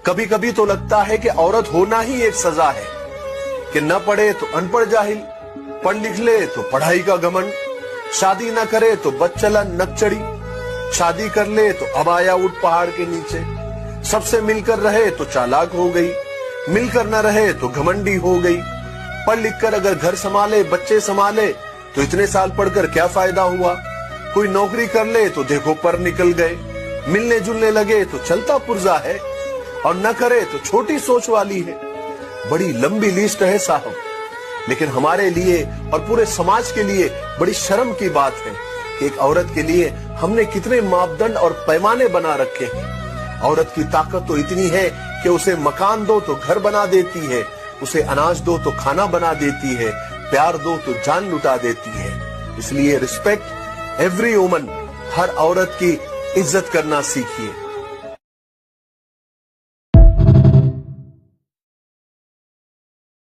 कभी कभी तो लगता है कि औरत होना ही एक सजा है कि न पढ़े तो अनपढ़ जाहिल, पढ़ लिख ले तो पढ़ाई का घमंड, शादी न करे तो बदचला नकचड़ी, शादी कर ले तो अबाया उठ पहाड़ के नीचे, सबसे मिलकर रहे तो चालाक हो गई, मिलकर न रहे तो घमंडी हो गई, पढ़ लिख कर अगर घर संभाले बच्चे संभाले तो इतने साल पढ़कर क्या फायदा हुआ, कोई नौकरी कर ले तो देखो पर निकल गए, मिलने जुलने लगे तो चलता पुर्जा है, और न करे तो छोटी सोच वाली है। बड़ी लंबी लिस्ट है साहब, लेकिन हमारे लिए और पूरे समाज के लिए बड़ी शर्म की बात है कि एक औरत के लिए हमने कितने मापदंड और पैमाने बना रखे हैं। औरत की ताकत तो इतनी है कि उसे मकान दो तो घर बना देती है, उसे अनाज दो तो खाना बना देती है, प्यार दो तो जान लुटा देती है। इसलिए रिस्पेक्ट एवरी वुमन, हर औरत की इज्जत करना सीखिए।